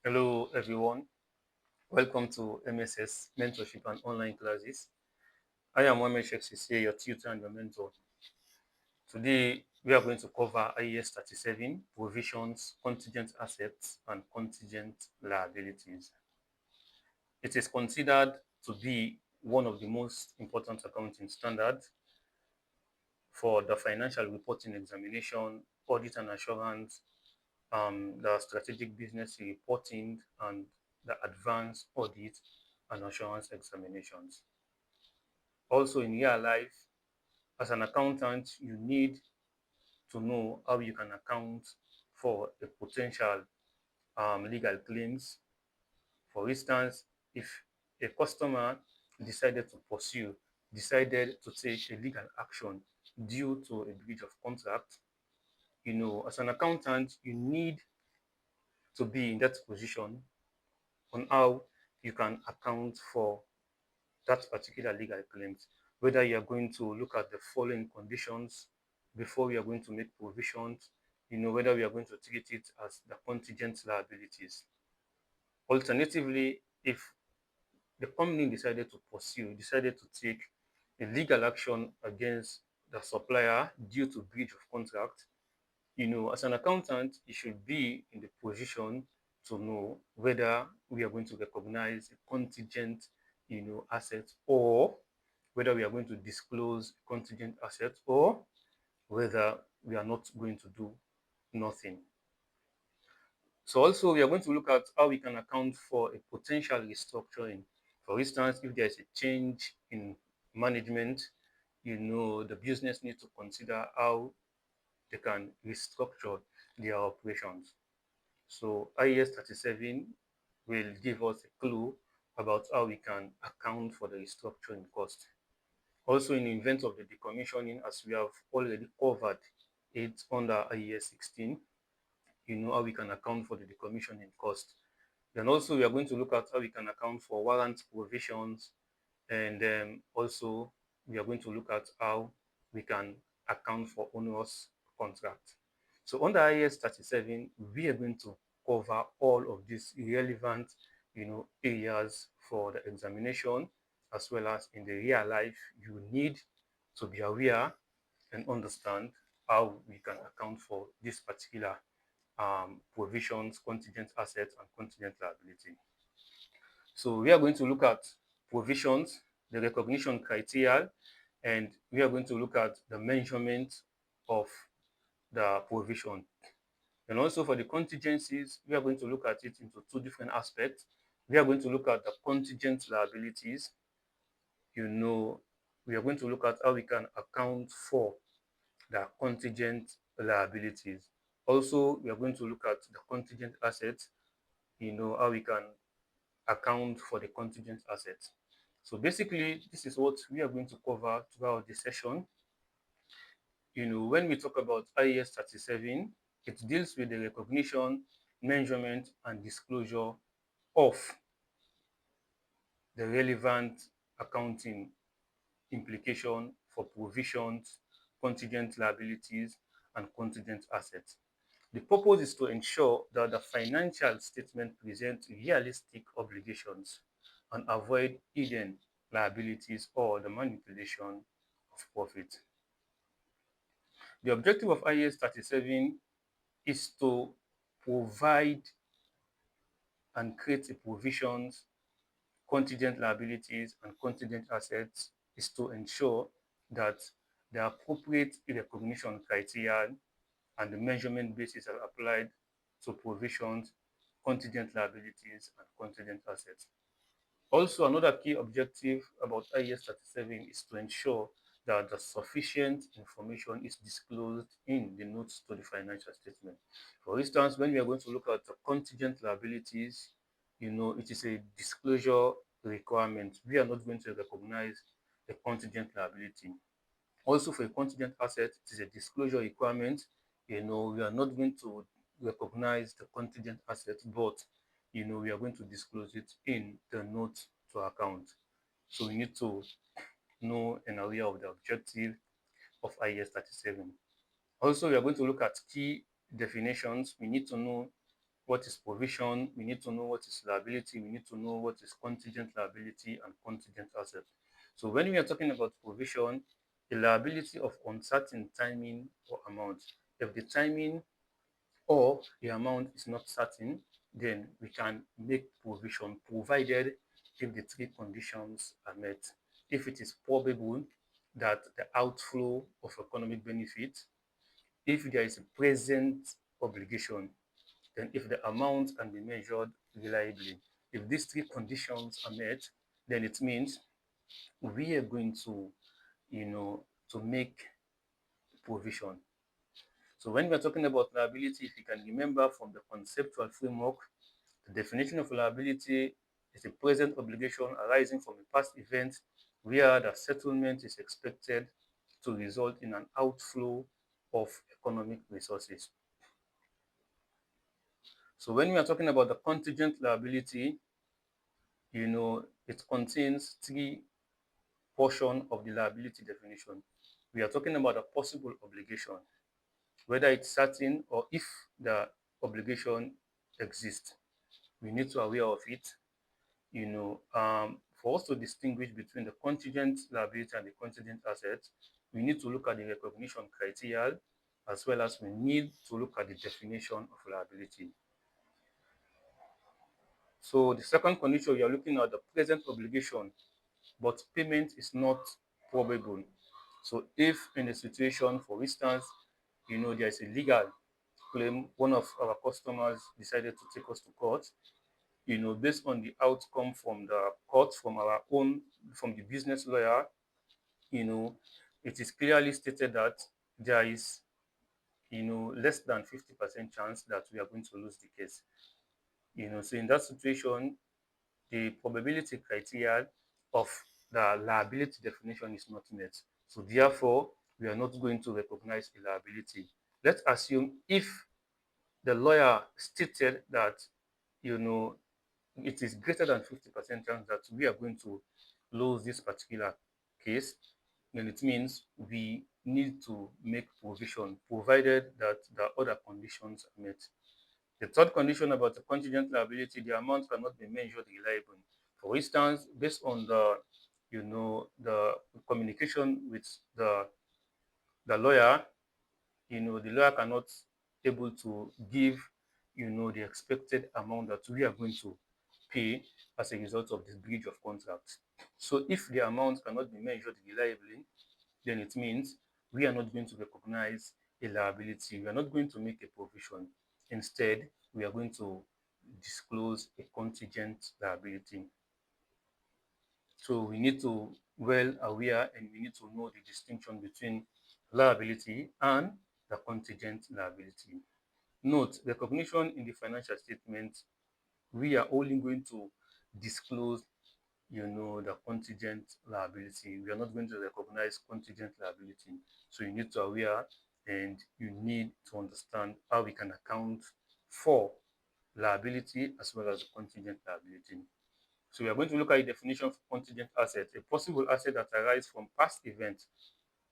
Hello, everyone. Welcome to MSS Mentorship and Online Classes. I am Mohamed Sheikh Sisi, your tutor and your mentor. Today, we are going to cover IAS 37, provisions, contingent assets, and contingent liabilities. It is considered to be one of the most important accounting standards for the financial reporting examination, audit and assurance, the strategic business reporting, and the advanced audit and assurance examinations. Also, in real life, as an accountant, you need to know how you can account for a potential legal claims. For instance, if a customer decided to take a legal action due to a breach of contract, as an accountant, you need to be in that position on how you can account for that particular legal claims, whether you are going to look at the following conditions before we are going to make provisions, whether we are going to treat it as the contingent liabilities. Alternatively, if the company decided to take a legal action against the supplier due to breach of contract, as an accountant, you should be in the position to know whether we are going to recognize a contingent, asset, or whether we are going to disclose contingent assets, or whether we are not going to do nothing. So also we are going to look at how we can account for a potential restructuring. For instance, if there is a change in management, the business needs to consider how they can restructure their operations. So IAS 37 will give us a clue about how we can account for the restructuring cost. Also, in the event of the decommissioning, as we have already covered it under IAS 16, how we can account for the decommissioning cost. Then also we are going to look at how we can account for warrant provisions, and then also we are going to look at how we can account for onerous contract. So under IAS 37, we are going to cover all of these relevant, areas for the examination, as well as in the real life. You need to be aware and understand how we can account for this particular provisions, contingent assets, and contingent liability. So we are going to look at provisions, the recognition criteria, and we are going to look at the measurement of the provision. And also for the contingencies, we are going to look at it into two different aspects. We are going to look at the contingent liabilities. We are going to look at how we can account for the contingent liabilities. Also, we are going to look at the contingent assets, how we can account for the contingent assets. So basically, this is what we are going to cover throughout the session. When we talk about IAS 37, it deals with the recognition, measurement, and disclosure of the relevant accounting implication for provisions, contingent liabilities, and contingent assets. The purpose is to ensure that the financial statement presents realistic obligations and avoid hidden liabilities or the manipulation of profit. The objective of IAS 37 is to provide and create a provisions, contingent liabilities, and contingent assets, is to ensure that the appropriate recognition criteria and the measurement basis are applied to provisions, contingent liabilities, and contingent assets. Also, another key objective about IAS 37 is to ensure that the sufficient information is disclosed in the notes to the financial statement. For instance, when we are going to look at the contingent liabilities, it is a disclosure requirement. We are not going to recognize the contingent liability. Also, for a contingent asset, it is a disclosure requirement. We are not going to recognize the contingent asset, but we are going to disclose it in the note to account. So we need to know an area of the objective of IAS 37. Also, we are going to look at key definitions. We need to know what is provision, we need to know what is liability, we need to know what is contingent liability and contingent asset. So when we are talking about provision, the liability of uncertain timing or amount. If the timing or the amount is not certain, then we can make provision provided if the three conditions are met. If it is probable that the outflow of economic benefit, if there is a present obligation, then if the amount can be measured reliably. If these three conditions are met, then it means we are going to, to make provision. So when we're talking about liability, if you can remember from the conceptual framework, the definition of liability is a present obligation arising from a past event where the settlement is expected to result in an outflow of economic resources. So when we are talking about the contingent liability, it contains three portions of the liability definition. We are talking about a possible obligation, whether it's certain or if the obligation exists. We need to be aware of it. For us to distinguish between the contingent liability and the contingent asset, we need to look at the recognition criteria as well as we need to look at the definition of liability. So the second condition, we are looking at the present obligation, but payment is not probable. So if in a situation, for instance, there is a legal claim, one of our customers decided to take us to court, based on the outcome from the court, from the business lawyer, it is clearly stated that there is, less than 50% chance that we are going to lose the case. So in that situation, the probability criteria of the liability definition is not met. So therefore, we are not going to recognize a liability. Let's assume if the lawyer stated that, it is greater than 50% chance that we are going to lose this particular case, then it means we need to make provision, provided that the other conditions are met. The third condition about the contingent liability, the amount cannot be measured reliably. For instance, based on the communication with the lawyer, the lawyer cannot able to give, the expected amount that we are going to pay as a result of this breach of contract. So if the amount cannot be measured reliably, then it means we are not going to recognize a liability. We are not going to make a provision. Instead, we are going to disclose a contingent liability. So we need to well aware and we need to know the distinction between liability and the contingent liability. Note, recognition in the financial statement, we are only going to disclose, the contingent liability. We are not going to recognize contingent liability. So you need to aware and you need to understand how we can account for liability as well as contingent liability. So we are going to look at the definition of contingent asset, a possible asset that arises from past events,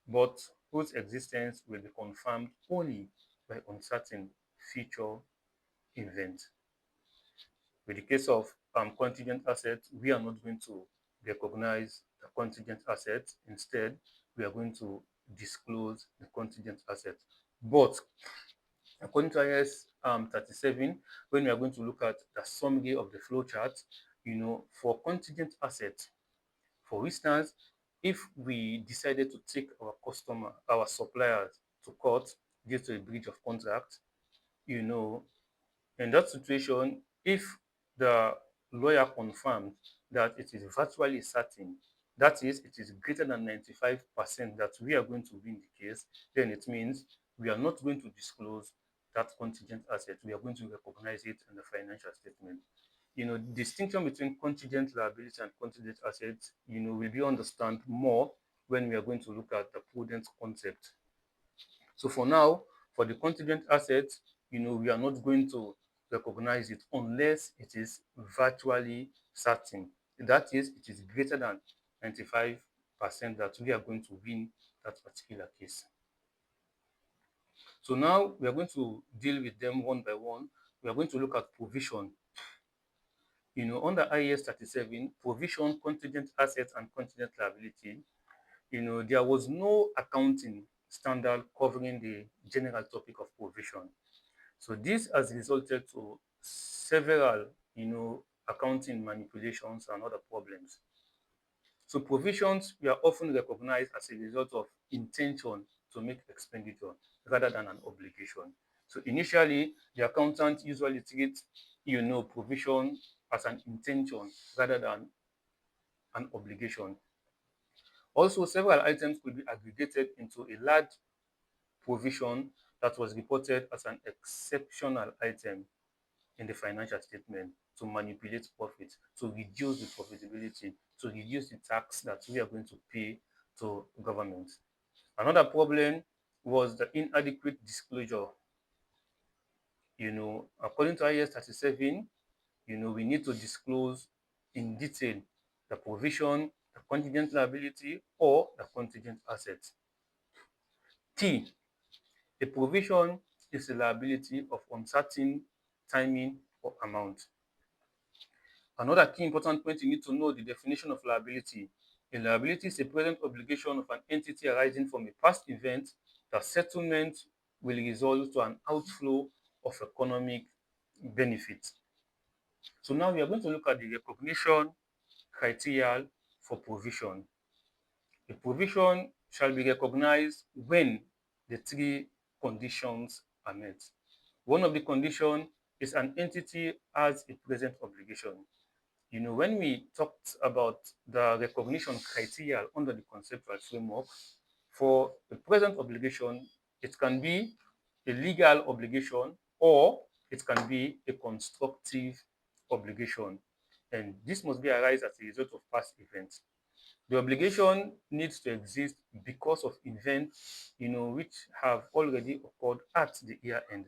but whose existence will be confirmed only by uncertain future events. With the case of contingent assets, we are not going to recognize the contingent assets. Instead, we are going to disclose the contingent asset. But according to IAS 37, when we are going to look at the summary of the flow chart, for contingent assets, for instance, if we decided to take our suppliers to court due to a breach of contract, in that situation, if the lawyer confirmed that it is virtually certain, that is, it is greater than 95% that we are going to win the case, then it means we are not going to disclose that contingent asset. We are going to recognize it in the financial statement. Distinction between contingent liability and contingent assets, will be understood more when we are going to look at the prudent concept. So for now, for the contingent assets, we are not going to recognize it unless it is virtually certain. That is, it is greater than 95% that we are going to win that particular case. So now we are going to deal with them one by one we are going to look at provision. Under IAS 37, provision, contingent assets, and contingent liability, there was no accounting standard covering the general topic of provision. So this has resulted to several, accounting manipulations and other problems. So provisions were often recognized as a result of intention to make expenditure rather than an obligation. So initially, the accountant usually treats, provision as an intention rather than an obligation. Also, several items could be aggregated into a large provision that was reported as an exceptional item in the financial statement to manipulate profit, to reduce the profitability, to reduce the tax that we are going to pay to government. Another problem was the inadequate disclosure. According to IAS 37, we need to disclose in detail the provision, the contingent liability, or the contingent assets. T, a provision is a liability of uncertain timing or amount. Another key important point, you need to know the definition of liability. A liability is a present obligation of an entity arising from a past event that settlement will result to an outflow of economic benefit. So now we are going to look at the recognition criteria for provision. A provision shall be recognized when the three conditions are met. One of the conditions is an entity has a present obligation. When we talked about the recognition criteria under the conceptual framework, for a present obligation, it can be a legal obligation or it can be a constructive obligation. And this must be arise as a result of past events. The obligation needs to exist because of events, which have already occurred at the year end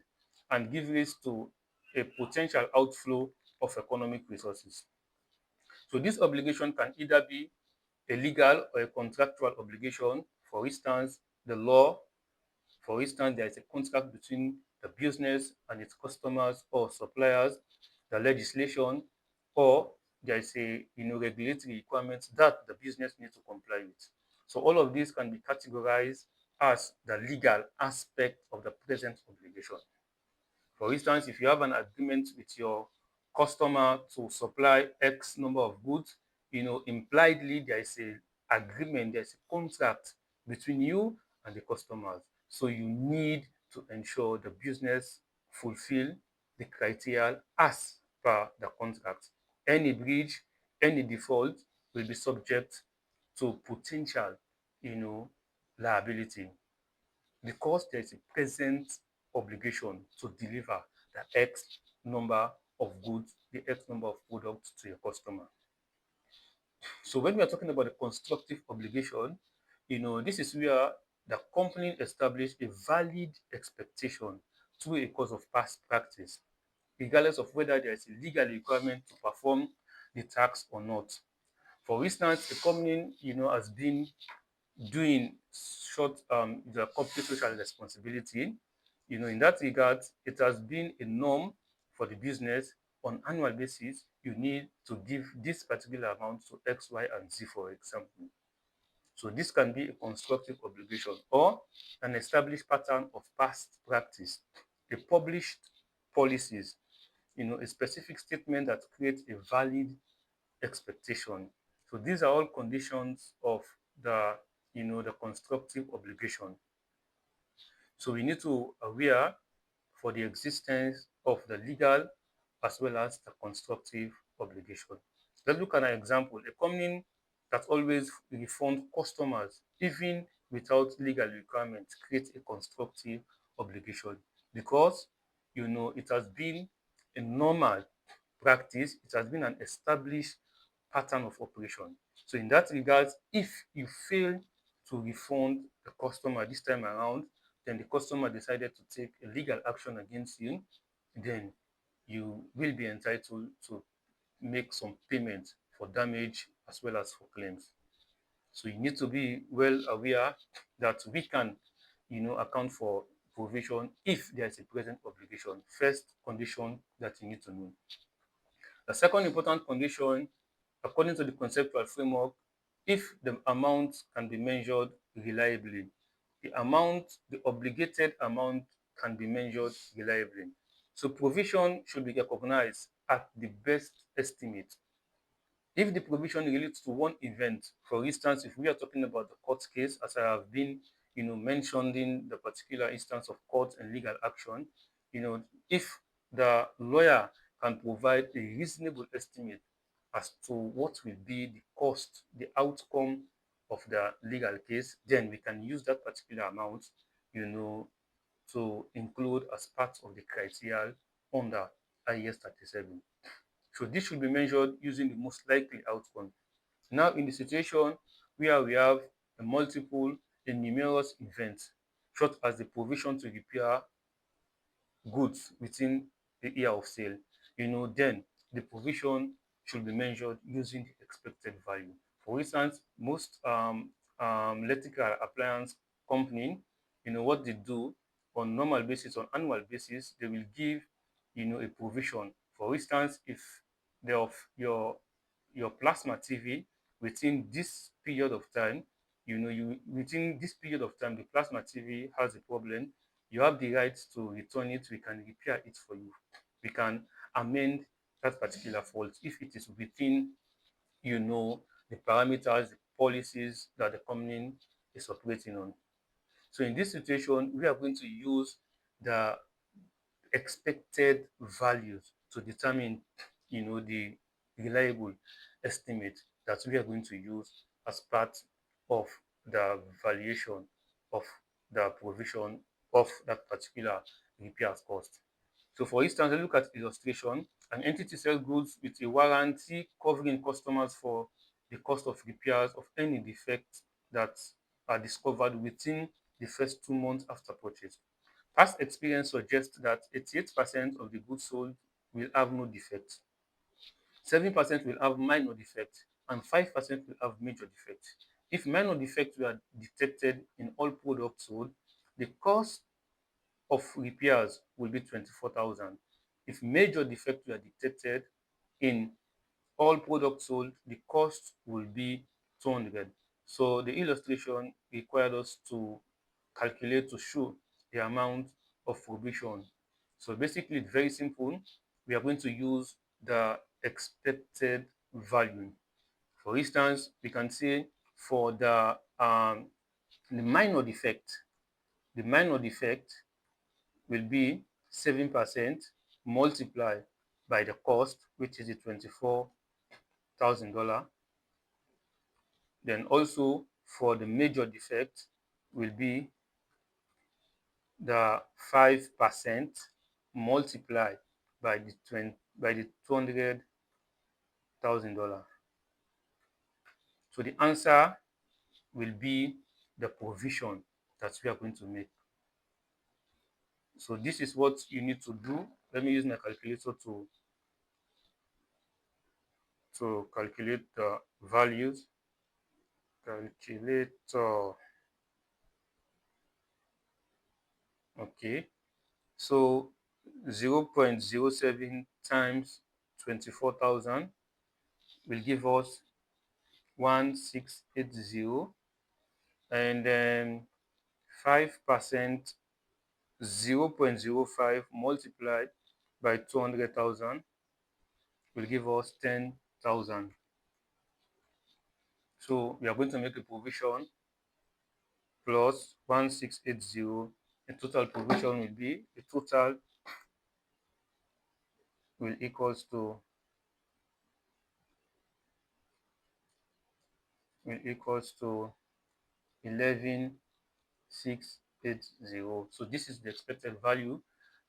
and give rise to a potential outflow of economic resources. So this obligation can either be a legal or a contractual obligation. For instance, the law. For instance, there is a contract between the business and its customers or suppliers, the legislation, or there is a regulatory requirement that the business needs to comply with. So all of these can be categorized as the legal aspect of the present obligation. For instance, if you have an agreement with your customer to supply X number of goods, impliedly there is a agreement, there's a contract between you and the customers. So you need to ensure the business fulfill the criteria as per the contract. Any breach, any default will be subject to potential, liability because there is a present obligation to deliver the X number of goods, the X number of products to your customer. So when we are talking about the constructive obligation, this is where the company established a valid expectation through a course of past practice, regardless of whether there is a legal requirement to perform the task or not. For instance, the company, has been doing the corporate social responsibility. In that regard, it has been a norm for the business on annual basis. You need to give this particular amount to X, Y, and Z, for example. So this can be a constructive obligation or an established pattern of past practice, a published policies, a specific statement that creates a valid expectation. So these are all conditions of the constructive obligation. So we need to aware for the existence of the legal as well as the constructive obligation. Let's look at an example. A company that always refund customers even without legal requirements creates a constructive obligation because it has been a normal practice, it has been an established pattern of operation. So in that regard, if you fail to refund the customer this time around, then the customer decided to take a legal action against you, then you will be entitled to make some payment for damage as well as for claims. So you need to be well aware that we can, account for provision if there is a present obligation. First condition that you need to know. The second important condition, according to the conceptual framework, if the amount can be measured reliably. The obligated amount can be measured reliably. So provision should be recognized at the best estimate. If the provision relates to one event, for instance, if we are talking about the court case, as I have been, mentioning the particular instance of court and legal action, if the lawyer can provide a reasonable estimate as to what will be the cost, the outcome of the legal case, then we can use that particular amount, to include as part of the criteria under IAS 37. So this should be measured using the most likely outcome. Now, in the situation where we have a multiple and numerous events, such as the provision to repair goods within the year of sale, then the provision should be measured using the expected value. For instance, most electrical appliance company, what they do on normal basis, on annual basis, they will give, a provision. For instance, if the of your plasma TV within this period of time, within this period of time, the plasma TV has a problem, you have the right to return it. We can repair it for you. We can amend that particular fault if it is within, the parameters, the policies that the company is operating on. So in this situation, we are going to use the expected values to determine, the reliable estimate that we are going to use as part of the valuation of the provision of that particular repair cost. So for instance, look at illustration. An entity sells goods with a warranty covering customers for the cost of repairs of any defects that are discovered within the first 2 months after purchase. Past experience suggests that 88% of the goods sold will have no defects, 7% will have minor defects, and 5% will have major defects. If minor defects were detected in all products sold, the cost of repairs will be 24,000. If major defects were detected in all products sold, the cost will be 200. So the illustration required us to calculate to show the amount of provision. So basically, it's very simple. We are going to use the expected value. For instance, we can say for the minor defect will be 7% multiplied by the cost, which is the $24,000. Then also for the major defect will be the 5% multiplied by the $200,000. So the answer will be the provision that we are going to make. So this is what you need to do. Let me use my calculator to calculate the values. Calculator. Okay. So 0.07 times 24,000 will give us 1680, and then 5%, 0.05 multiplied by 200,000 will give us 10,000. So we are going to make a provision plus 1680. The total provision will be, the total will equals to 11,680. So this is the expected value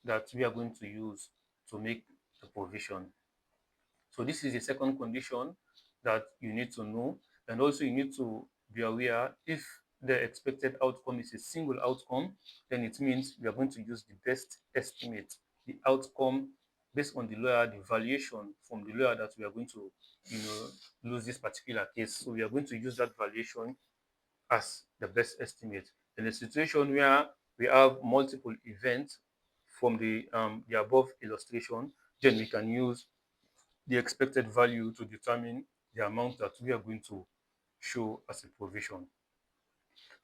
that we are going to use to make the provision. So this is the second condition that you need to know, and also you need to be aware if the expected outcome is a single outcome, then it means we are going to use the best estimate, the outcome based on the lawyer, the valuation from the lawyer that we are going to, lose this particular case. So we are going to use that valuation as the best estimate. In a situation where we have multiple events from the above illustration, then we can use the expected value to determine the amount that we are going to show as a provision.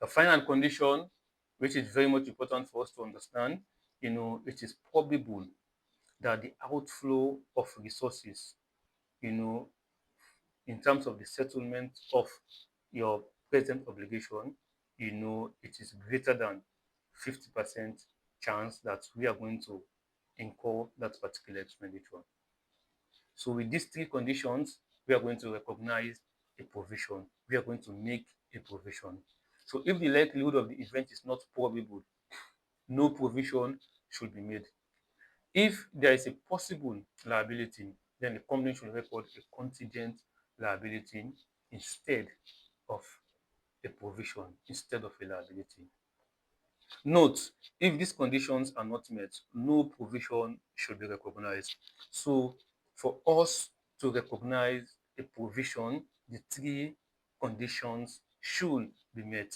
The final condition, which is very much important for us to understand, it is probable that the outflow of resources, you know, in terms of the settlement of your present obligation, it is greater than 50% chance that we are going to incur that particular expenditure. So with these three conditions, we are going to recognize a provision. We are going to make a provision. So if the likelihood of the event is not probable, no provision should be made. If there is a possible liability, then the company should record a contingent liability instead of a provision, instead of a liability. Note, if these conditions are not met, no provision should be recognized. So for us to recognize a provision, the three conditions should be met.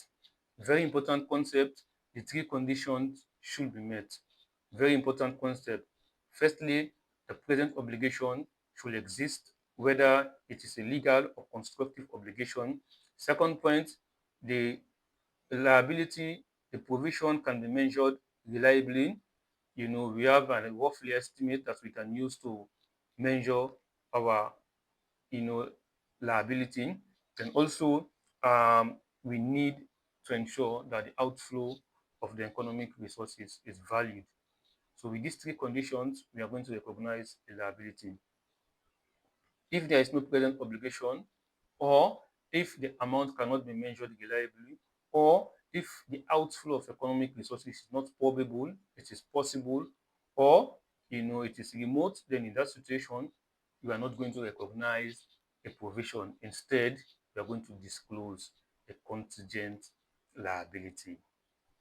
Very important concept, the three conditions should be met. Very important concept. Firstly, the present obligation should exist, whether it is a legal or constructive obligation. Second point, the liability, the provision can be measured reliably. We have a roughly estimate that we can use to measure our, liability. And also, we need to ensure that the outflow of the economic resources is valued. So with these three conditions, we are going to recognize the liability. If there is no present obligation, or if the amount cannot be measured reliably, or if the outflow of economic resources is not probable, it is possible, or it is remote, then in that situation, you are not going to recognize a provision. Instead, you are going to disclose a contingent liability.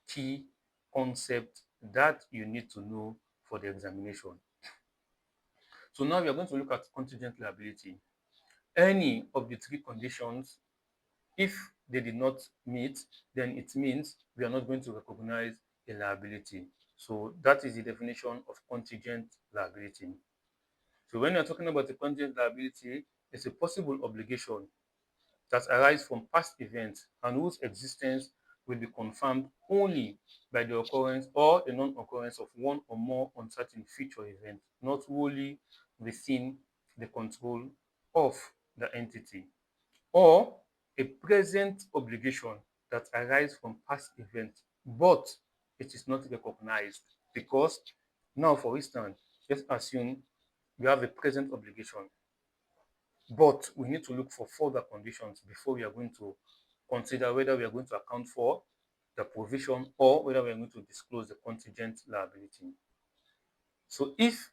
Key concept that you need to know for the examination. So now we are going to look at contingent liability. Any of the three conditions, if they did not meet, then it means we are not going to recognize a liability. So that is the definition of contingent liability. So when you're talking about a contingent liability, it's a possible obligation that arises from past events and whose existence will be confirmed only by the occurrence or the non-occurrence of one or more uncertain future events, not wholly within the control of the entity, or a present obligation that arises from past events, but it is not recognized because now, for instance, let's assume we have a present obligation, but we need to look for further conditions before we are going to consider whether we are going to account for the provision or whether we are going to disclose the contingent liability. So if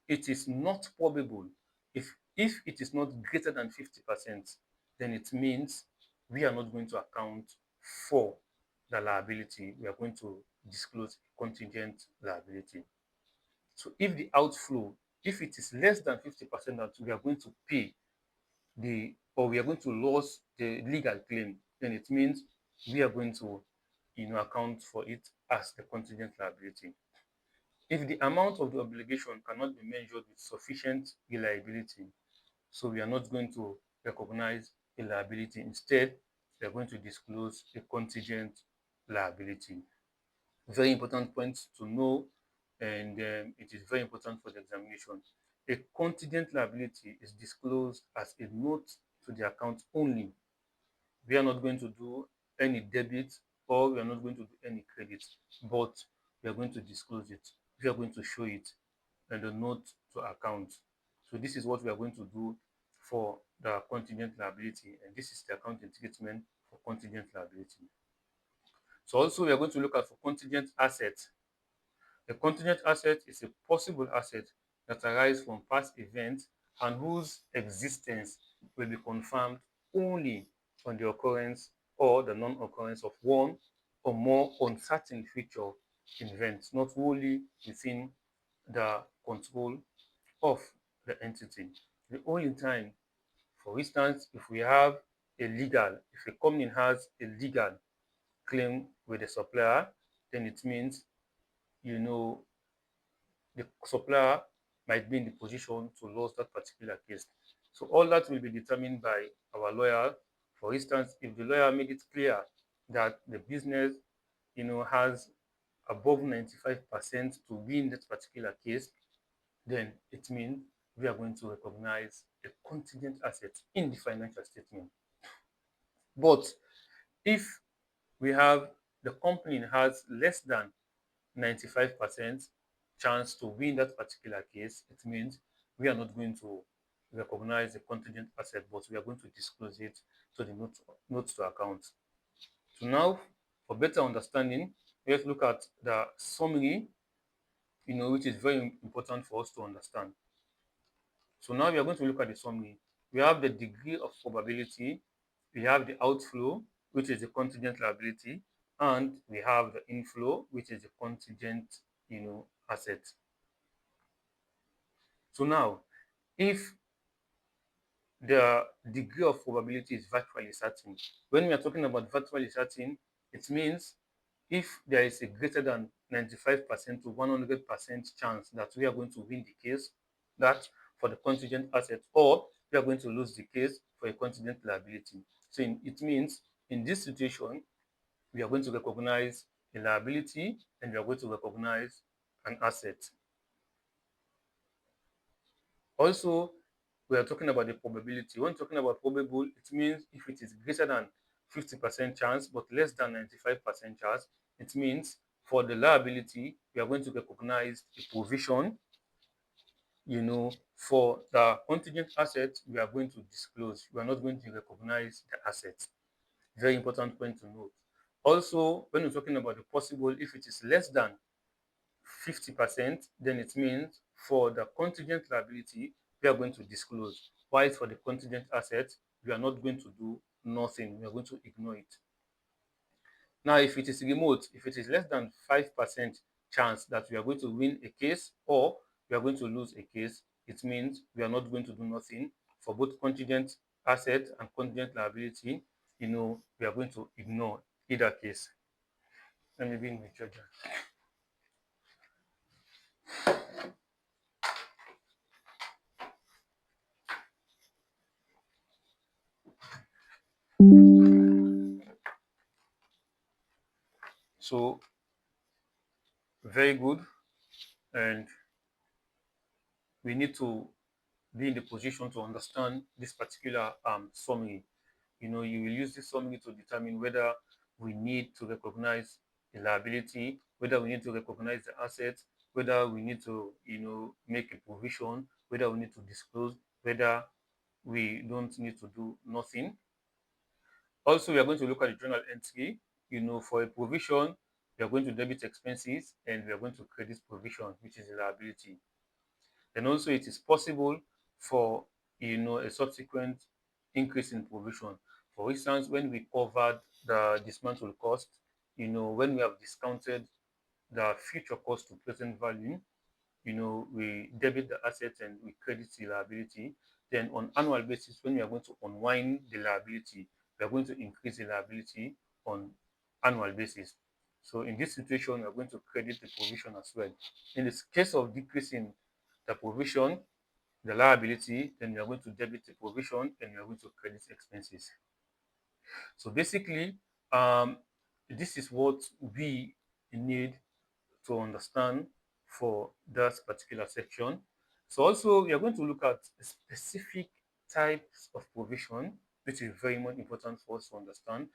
it is not probable, if it is not greater than 50%, then it means we are not going to account for the liability. We are going to disclose contingent liability. So if the outflow, if it is less than 50% that we are going to pay or we are going to lose the legal claim, then it means we are going to account for it as the contingent liability. If the amount of the obligation cannot be measured with sufficient reliability, so we are not going to recognize a liability. Instead, we are going to disclose a contingent liability. Very important point to know, and it is very important for the examination. A contingent liability is disclosed as a note to the account only. We are not going to do any debit or we are not going to do any credit, but we are going to disclose it. We are going to show it and the note to account. So this is what we are going to do for the contingent liability, and this is the accounting treatment for contingent liability. So also we are going to look at for contingent assets. A contingent asset is a possible asset that arises from past events and whose existence will be confirmed only on the occurrence or the non-occurrence of one or more uncertain future events, not wholly within the control of the entity. The only time, for instance, if a company has a legal claim with the supplier, then it means, the supplier might be in the position to lose that particular case. So all that will be determined by our lawyer. For instance, if the lawyer made it clear that the business, has above 95% to win that particular case, then it means we are going to recognize a contingent asset in the financial statement. But if we have the company has less than 95% chance to win that particular case, it means we are not going to recognize the contingent asset, but we are going to disclose it to the notes to account. So now, for better understanding, let's look at the summary, which is very important for us to understand. So now we are going to look at the summary. We have the degree of probability, we have the outflow, which is the contingent liability, and we have the inflow, which is the contingent, asset. So now, if the degree of probability is virtually certain, when we are talking about virtually certain, it means if there is a greater than 95% to 100% chance that we are going to win the case, that for the contingent asset, or we are going to lose the case for a contingent liability. So it means in this situation, we are going to recognize a liability and we are going to recognize an asset. Also, we are talking about the probability. When talking about probable, it means if it is greater than 50% chance but less than 95% chance, it means for the liability, we are going to recognize a provision. For the contingent asset, we are going to disclose. We are not going to recognize the asset. Very important point to note. Also, when we're talking about the possible, if it is less than 50%, then it means for the contingent liability, we are going to disclose. While for the contingent asset, we are not going to do nothing. We are going to ignore it. Now, if it is remote, if it is less than 5% chance that we are going to win a case or we are going to lose a case, it means we are not going to do nothing. For both contingent asset and contingent liability, we are going to ignore either case. Let me bring my charger. So, very good. And we need to be in the position to understand this particular summary. You will use this summary to determine whether we need to recognize the liability, whether we need to recognize the asset, whether we need to, make a provision, whether we need to disclose, whether we don't need to do nothing. Also, we are going to look at the journal entry. For a provision, we are going to debit expenses and we are going to credit provision, which is a liability. And also it is possible for a subsequent increase in provision. For instance, when we covered the dismantle cost, when we have discounted the future cost to present value, we debit the asset and we credit the liability. Then on annual basis, when we are going to unwind the liability, we are going to increase the liability on annual basis. So in this situation, we are going to credit the provision as well. In this case of decreasing the provision, the liability, then you are going to debit the provision and you are going to credit expenses. So basically, this is what we need to understand for that particular section. So also, we are going to look at specific types of provision, which is very much important for us to understand.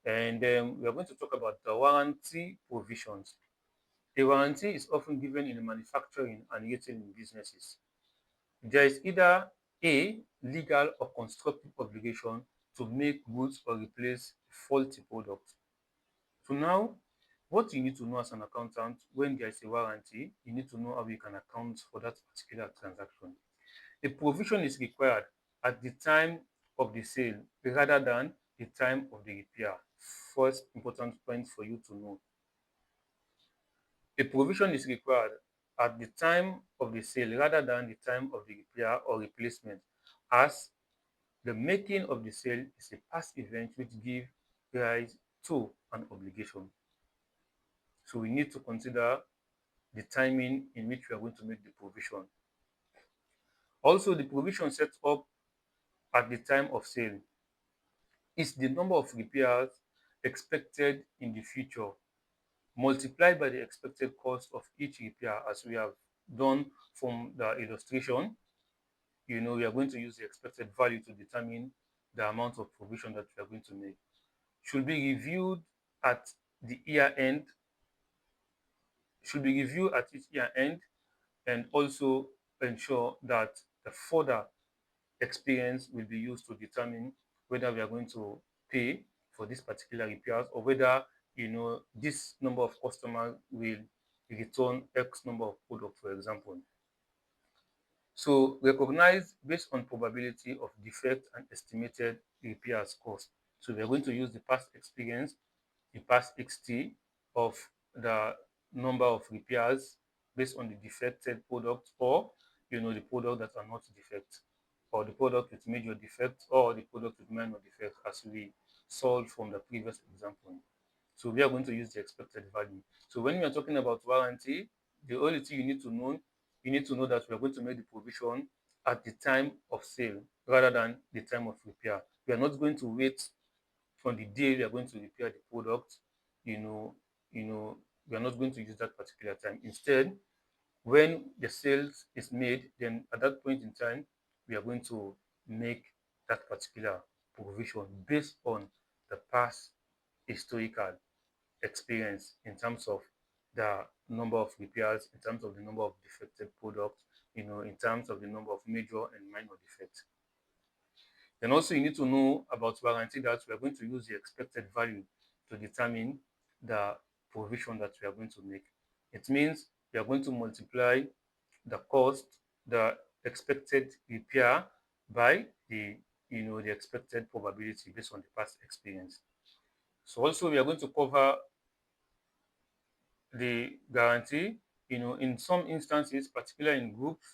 And then we are going to talk about the warranty provisions. A warranty is often given in manufacturing and retailing businesses. There is either a legal or constructive obligation to make goods or replace faulty products. So now, what you need to know as an accountant, when there is a warranty, you need to know how you can account for that particular transaction. A provision is required at the time of the sale rather than the time of the repair. First important point for you to know. A provision is required at the time of the sale rather than the time of the repair or replacement, as the making of the sale is a past event which gives rise to an obligation. So we need to consider the timing in which we are going to make the provision. Also, the provision set up at the time of sale is the number of repairs expected in the future multiplied by the expected cost of each repair, as we have done from the illustration. We are going to use the expected value to determine the amount of provision that we are going to make. Should be reviewed at the year end, should be reviewed at each year end, and also ensure that the further experience will be used to determine whether we are going to pay for this particular repairs, or whether this number of customers will return X number of products, for example. So recognize based on probability of defect and estimated repairs cost. So we are going to use the past experience, the past XT of the number of repairs based on the defected product, or the product that are not defect, or the product with major defect, or the product with minor defect, as we saw from the previous example. So we are going to use the expected value. So when we are talking about warranty, the only thing you need to know that we are going to make the provision at the time of sale rather than the time of repair. We are not going to wait from the day we are going to repair the product. You know, we are not going to use that particular time. Instead, when the sales is made, then at that point in time, we are going to make that particular provision based on the past historical experience in terms of the number of repairs, in terms of the number of defective products, in terms of the number of major and minor defects. Then also you need to know about warranty, that we are going to use the expected value to determine the provision that we are going to make. It means we are going to multiply the cost, the expected repair, by the expected probability based on the past experience. So also we are going to cover the guarantee. In some instances, particularly in groups,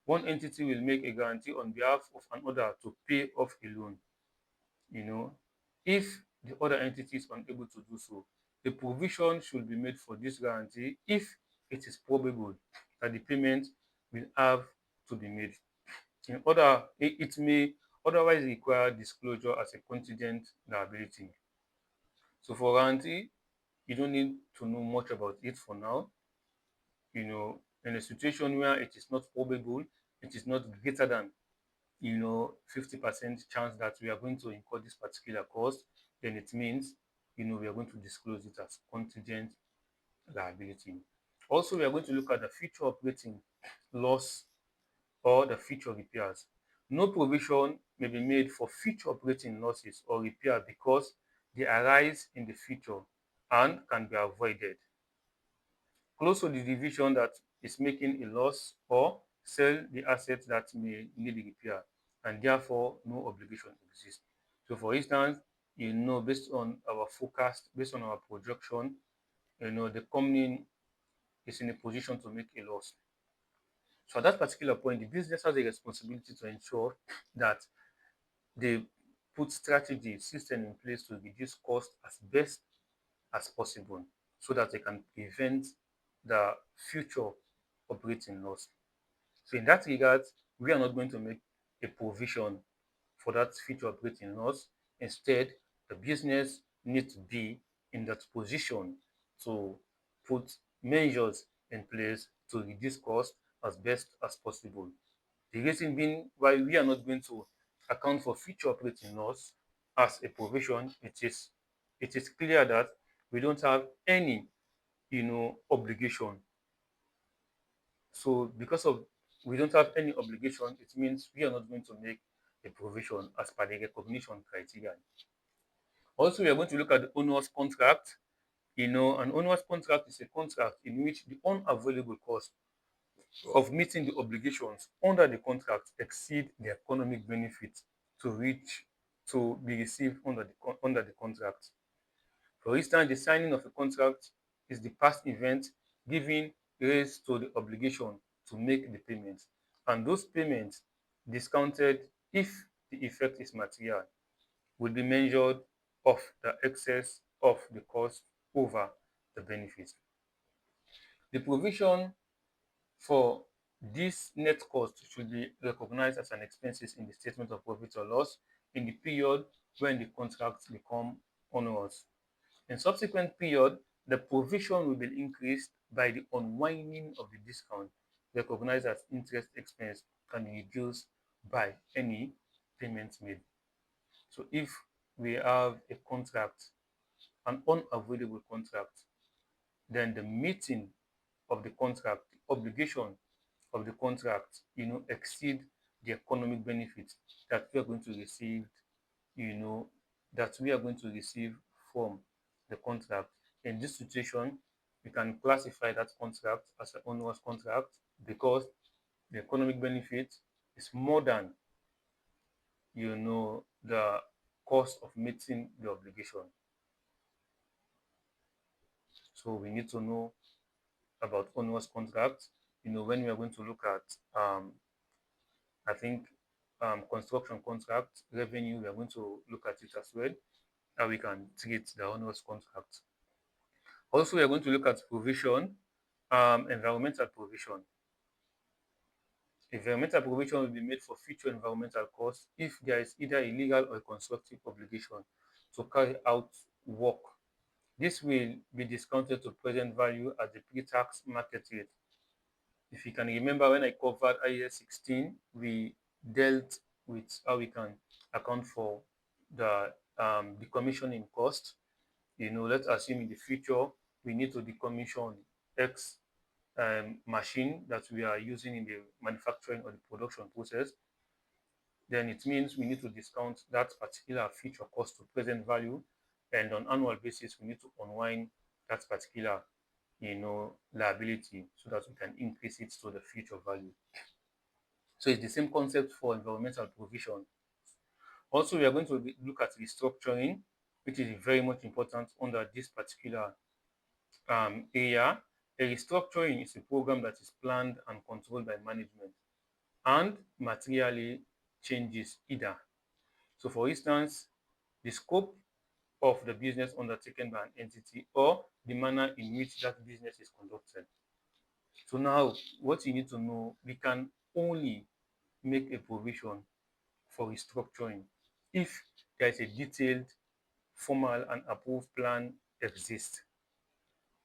one entity will make a guarantee on behalf of another to pay off a loan. If the other entity is unable to do so, the provision should be made for this guarantee if it is probable that the payment will have to be made. It may otherwise require disclosure as a contingent liability. So for guarantee, you don't need to know much about it for now. In a situation where it is not probable, it is not greater than 50% chance that we are going to incur this particular cost, then it means we are going to disclose it as contingent liability. Also, we are going to look at the future operating loss or the future repairs. No provision may be made for future operating losses or repair because they arise in the future and can be avoided. Close to the division that is making a loss, or sell the assets that may need repair, and therefore no obligation exists. So for instance, based on our forecast, based on our projection, the company is in a position to make a loss. So at that particular point, the business has a responsibility to ensure that they put strategy system in place to reduce cost as best as possible, so that they can prevent the future operating loss. So in that regard, we are not going to make a provision for that future operating loss. Instead, the business needs to be in that position to put measures in place to reduce cost as best as possible. The reason being why we are not going to account for future operating loss as a provision, it is clear that we don't have any obligation. So because of we don't have any obligation, it means we are not going to make a provision as per the recognition criteria. Also, we are going to look at the owner's contract. An owner's contract is a contract in which the unavailable cost of meeting the obligations under the contract exceed the economic benefit to be received under the contract. For instance, the signing of a contract is the past event giving rise to the obligation to make the payments, and those payments, discounted if the effect is material, will be measured of the excess of the cost over the benefit. The provision for this net cost should be recognized as an expenses in the statement of profit or loss in the period when the contracts become onerous. In subsequent period, the provision will be increased by the unwinding of the discount recognized as interest expense and reduced by any payments made. So if we have a contract, an unavoidable contract, then the meeting of the contract, the obligation of the contract, exceed the economic benefit that we are going to receive, you know, that we are going to receive from the contract. In this situation, we can classify that contract as an onerous contract because the economic benefit is more than, the cost of meeting the obligation. So we need to know about onerous contracts. When we are going to look at, I think, construction contract revenue, we are going to look at it as well, how we can treat the onerous contract. Also, we are going to look at provision, environmental provision. Environmental provision will be made for future environmental costs if there is either a legal or a constructive obligation to carry out work. This will be discounted to present value at the pre-tax market rate. If you can remember, when I covered IAS 16, we dealt with how we can account for the decommissioning cost. Let's assume in the future we need to decommission X machine that we are using in the manufacturing or the production process. Then it means we need to discount that particular future cost to present value, and on annual basis we need to unwind that particular liability so that we can increase it to the future value. So it's the same concept for environmental provision. Also, we are going to look at restructuring, which is very much important under this particular area. A restructuring is a program that is planned and controlled by management and materially changes either. So, for instance, the scope of the business undertaken by an entity or the manner in which that business is conducted. So now, what you need to know, we can only make a provision for restructuring if there is a detailed, formal, and approved plan exists.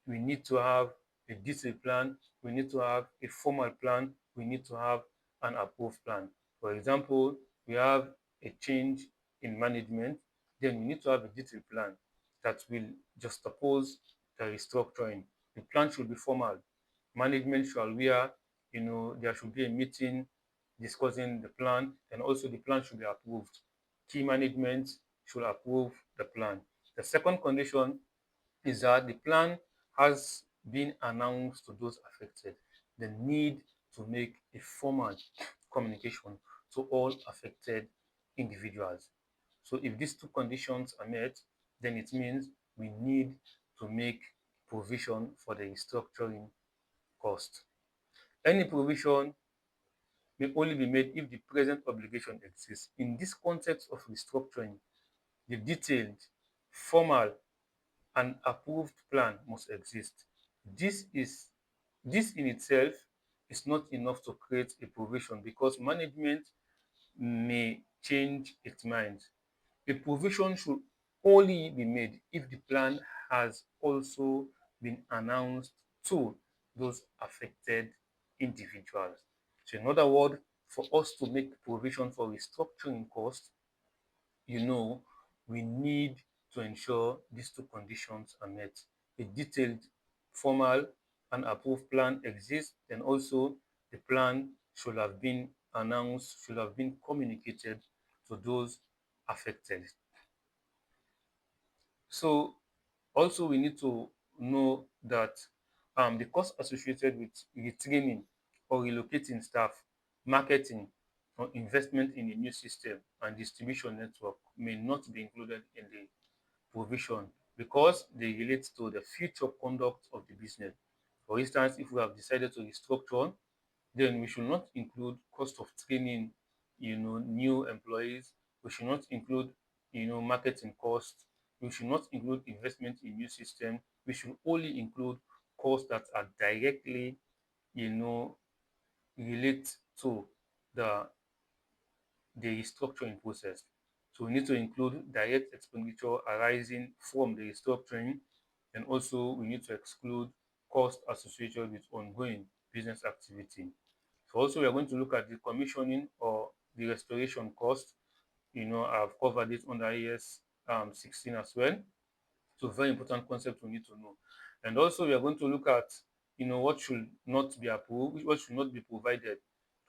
We need to have a detailed plan, we need to have a formal plan, we need to have an approved plan. For example, we have a change in management, then we need to have a detailed plan that will juxtapose the restructuring. The plan should be formal. Management shall aware, there should be a meeting discussing the plan, and also the plan should be approved. Key management should approve the plan. The second condition is that the plan has been announced to those affected. The need to make a formal communication to all affected individuals. So if these two conditions are met, then it means we need to make provision for the restructuring cost. Any provision may only be made if the present obligation exists. In this context of restructuring, the detailed, formal, and approved plan must exist. This is this in itself is not enough to create a provision because management may change its mind. A provision should only be made if the plan has also been announced to those affected individuals. So in other words, for us to make provision for restructuring costs, we need to ensure these two conditions are met. A detailed, formal, and approved plan exists, and also the plan should have been announced, should have been communicated to those affected. So also we need to know that the cost associated with retraining or relocating staff, marketing, or investment in a new system and distribution network may not be included in the provision because they relate to the future conduct of the business. For instance, if we have decided to restructure, then we should not include cost of training, new employees. We should not include, marketing costs. We should not include investment in new system. We should only include costs that are directly, relate to the restructuring process. So we need to include direct expenditure arising from the restructuring, and also we need to exclude costs associated with ongoing business activity. So also we are going to look at the commissioning or the restoration cost. I've covered it under AS 16 as well. So very important concept we need to know. And also we are going to look at, what should not be approved, what should not be provided.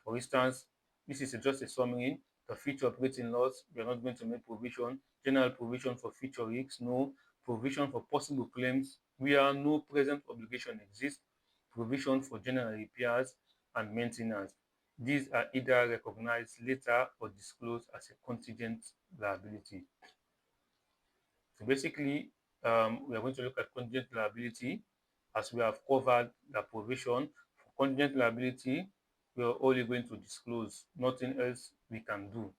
For instance, this is just a summary. The future operating loss, we are not going to make provision. General provision for future risks, no. Provision for possible claims where no present obligation exists. Provision for general repairs and maintenance. These are either recognized later or disclosed as a contingent liability. So basically, we are going to look at contingent liability as we have covered the provision. For contingent liability, we are only going to disclose, nothing else we can do.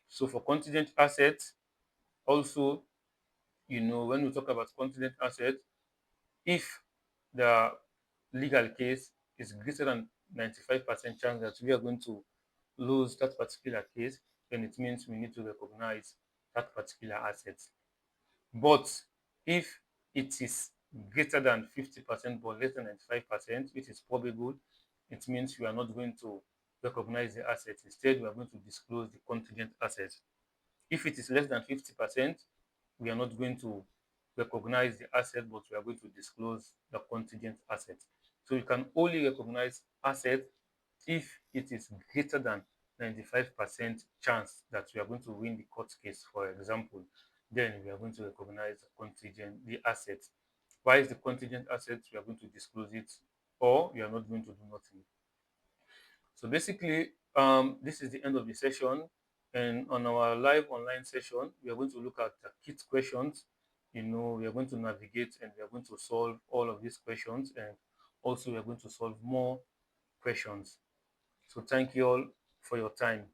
So for contingent assets, also, when we talk about contingent assets, if the legal case is greater than 95% chance that we are going to lose that particular case, then it means we need to recognize that particular asset. But if it is greater than 50% but less than 95%, which is probable, it means we are not going to recognize the asset. Instead, we are going to disclose the contingent asset. If it is less than 50%, we are not going to recognize the asset, but we are going to disclose the contingent asset. So you can only recognize asset if it is greater than 95% chance that we are going to win the court case, for example, then we are going to recognize the asset. Why is the contingent asset? We are going to disclose it, or we are not going to do nothing. So basically, this is the end of the session. And on our live online session, we are going to look at the kit questions. We are going to navigate and we are going to solve all of these questions. And also, we are going to solve more questions. So thank you all for your time.